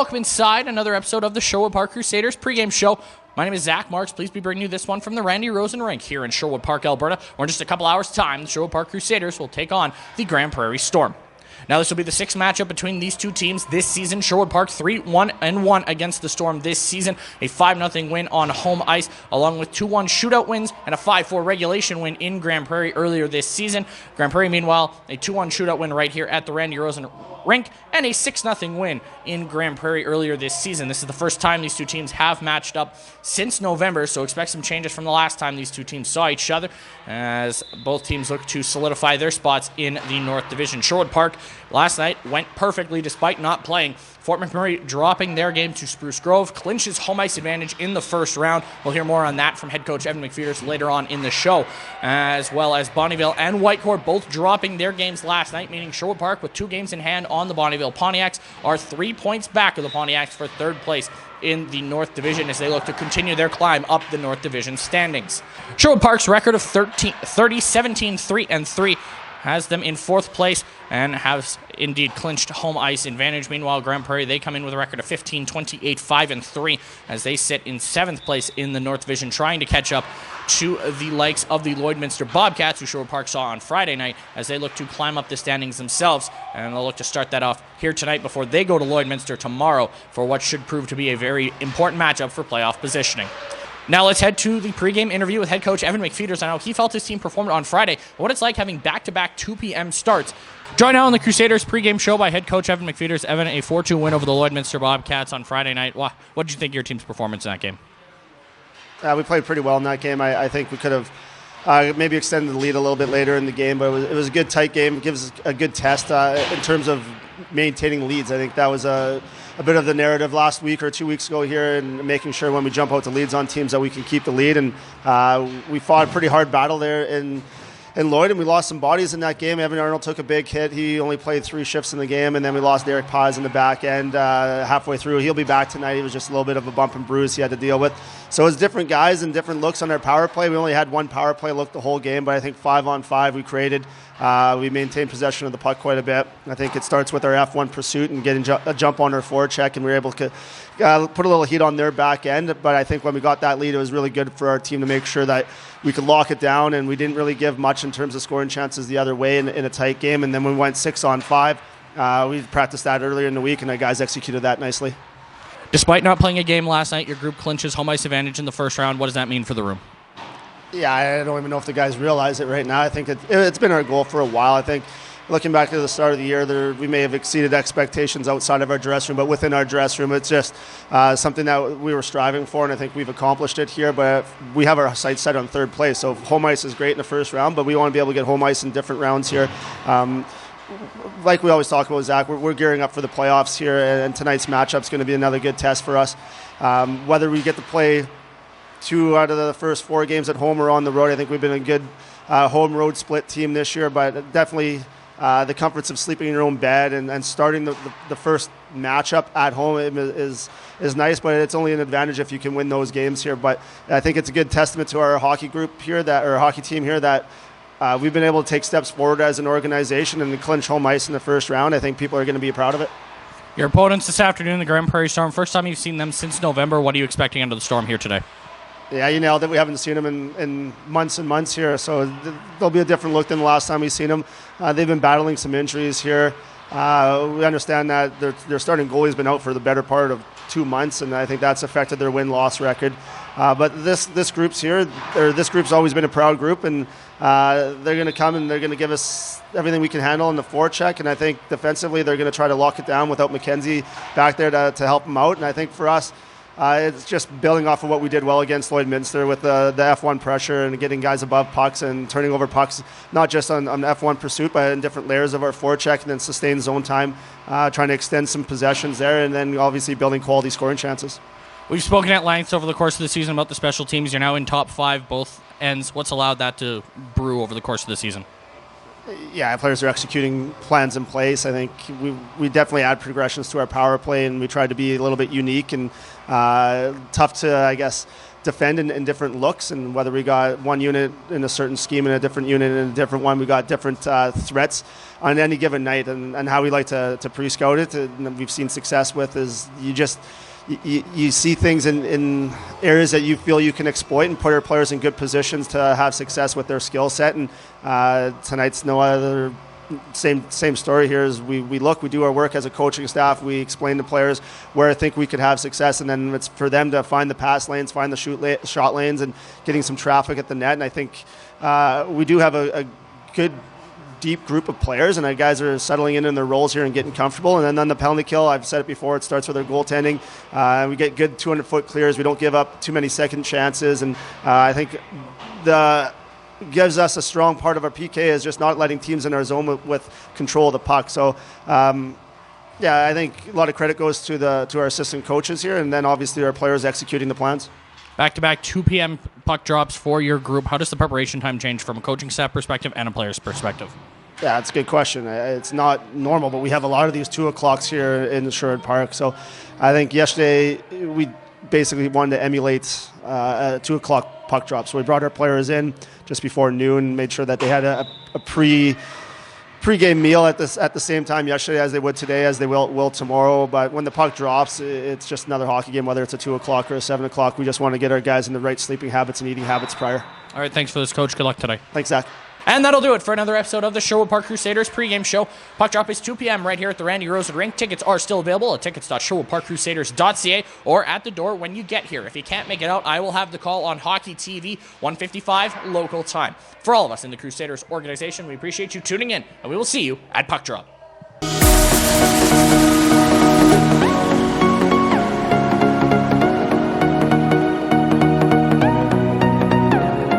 welcome inside another episode of the Sherwood Park Crusaders pregame show. My name is Zach Marks. Please be bringing you this one from the Randy Rosen Rink here in Sherwood Park, Alberta, where in just a couple hours' time, the Sherwood Park Crusaders will take on the Grande Prairie Storm. Now, this will be the sixth matchup between these two teams this season. Sherwood Park 3-1-1 against the Storm this season. A 5-0 win on home ice, along with 2-1 shootout wins and a 5-4 regulation win in Grande Prairie earlier this season. Grande Prairie, meanwhile, a 2-1 shootout win right here at the Randy Rosen Rink and a 6-0 win in Grande Prairie earlier this season. This is the first time these two teams have matched up since November, so expect some changes from the last time these two teams saw each other as both teams look to solidify their spots in the North Division. Sherwood Park last night went perfectly despite not playing. Fort McMurray dropping their game to Spruce Grove, clinches home ice advantage in the first round. We'll hear more on that from head coach Evan McFeeters later on in the show, as well as Bonnyville and Whitecourt both dropping their games last night, meaning Sherwood Park with 2 games in hand on the Bonnyville Pontiacs are 3 points back of the Pontiacs for third place in the North Division as they look to continue their climb up the North Division standings. Sherwood Park's record of 17-3-3 has them in 4th place and has indeed clinched home ice advantage. Meanwhile, Grande Prairie, they come in with a record of 15-28-5-3 as they sit in 7th place in the North Division, trying to catch up to the likes of the Lloydminster Bobcats, who Sherwood Park saw on Friday night, as they look to climb up the standings themselves. And they'll look to start that off here tonight before they go to Lloydminster tomorrow for what should prove to be a very important matchup for playoff positioning. Now let's head to the pregame interview with head coach Evan McFeeters on how he felt his team performed on Friday and what it's like having back-to-back 2 p.m. starts. Joined now on the Crusaders pregame show by head coach Evan McFeeters. Evan, a 4-2 win over the Lloydminster Bobcats on Friday night. What did you think of your team's performance in that game? We played pretty well in that game. I think we could have maybe extended the lead a little bit later in the game, but it was a good tight game. It gives us a good test in terms of maintaining leads. I think that was a bit of the narrative last week or 2 weeks ago here, and making sure when we jump out to leads on teams that we can keep the lead. And we fought a pretty hard battle there in Lloyd, and we lost some bodies in that game. Evan Arnold took a big hit. He only played 3 shifts in the game, and then we lost Derek Paz in the back end halfway through. He'll be back tonight. It was just a little bit of a bump and bruise he had to deal with. So it's different guys and different looks on our power play. We only had 1 power play look the whole game, but I think 5-on-5 we created. We maintained possession of the puck quite a bit. I think it starts with our F1 pursuit and getting a jump on our forecheck, and we were able to put a little heat on their back end. But I think when we got that lead, it was really good for our team to make sure that we could lock it down, and we didn't really give much in terms of scoring chances the other way in a tight game. And then we went 6-on-5. We practiced that earlier in the week, and the guys executed that nicely. Despite not playing a game last night, your group clinches home ice advantage in the first round. What does that mean for the room? Yeah, I don't even know if the guys realize it right now. I think it's been our goal for a while. I think looking back to the start of the year, we may have exceeded expectations outside of our dressing room, but within our dressing room, it's just something that we were striving for, and I think we've accomplished it here. But we have our sights set on 3rd place, so home ice is great in the first round, but we want to be able to get home ice in different rounds here. Like we always talk about, Zach, we're gearing up for the playoffs here, and tonight's matchup is going to be another good test for us. Whether we get to play 2 out of the first 4 games at home or on the road, I think we've been a good home-road split team this year, but definitely the comforts of sleeping in your own bed and starting the first matchup at home is nice, but it's only an advantage if you can win those games here. But I think it's a good testament to our hockey group here, our hockey team here, that we've been able to take steps forward as an organization and clinch home ice in the first round. I think people are going to be proud of it. Your opponents this afternoon, the Grande Prairie Storm, first time you've seen them since November. What are you expecting under the Storm here today? Yeah, you nailed it. We haven't seen them in months and months here, so there'll be a different look than the last time we've seen them. They've been battling some injuries here. We understand that their starting goalie's been out for the better part of 2 months, and I think that's affected their win-loss record. But this group's always been a proud group, and they're going to come and they're going to give us everything we can handle in the forecheck. And I think defensively they're going to try to lock it down without McKenzie back there to help them out. And I think for us, it's just building off of what we did well against Lloydminster with the F1 pressure and getting guys above pucks and turning over pucks, not just on F1 pursuit, but in different layers of our forecheck, and then sustain zone time, trying to extend some possessions there, and then obviously building quality scoring chances. We've spoken at length over the course of the season about the special teams. You're now in top 5 both ends. What's allowed that to brew over the course of the season? Yeah, players are executing plans in place. I think we definitely add progressions to our power play, and we try to be a little bit unique and tough to, I guess, defend in different looks, and whether we got one unit in a certain scheme and a different unit in a different one, we got different threats on any given night, and how we like to pre-scout it, and we've seen success with, is you see things in areas that you feel you can exploit and put our players in good positions to have success with their skill set, and tonight's no other. Same story here. Is we do our work as a coaching staff. We explain to players where I think we could have success, and then it's for them to find the pass lanes, find the shot lanes, and getting some traffic at the net. And I think we do have a good, deep group of players, and our guys are settling in their roles here and getting comfortable. And then on the penalty kill, I've said it before, it starts with our goaltending. We get good 200-foot clears. We don't give up too many second chances, and I think gives us a strong part of our PK is just not letting teams in our zone with control of the puck. So, I think a lot of credit goes to our assistant coaches here, and then obviously our players executing the plans. Back-to-back 2 p.m. puck drops for your group. How does the preparation time change from a coaching staff perspective and a player's perspective? Yeah, that's a good question. It's not normal, but we have a lot of these 2 o'clocks here in Sherwood Park. So I think yesterday we basically wanted to emulate a 2 o'clock puck drop. So we brought our players in just before noon, made sure that they had a pre-game meal at the same time yesterday as they would today, as they will tomorrow. But when the puck drops, it's just another hockey game, whether it's a 2 o'clock or a 7 o'clock. We just want to get our guys in the right sleeping habits and eating habits prior. All right, thanks for this, Coach. Good luck today. Thanks, Zach. And that'll do it for another episode of the Sherwood Park Crusaders pregame show. Puck drop is 2 p.m. right here at the Randy Rosen Rink. Tickets are still available at tickets.sherwoodparkcrusaders.ca or at the door when you get here. If you can't make it out, I will have the call on Hockey TV, 1:55 local time. For all of us in the Crusaders organization, we appreciate you tuning in, and we will see you at Puck Drop.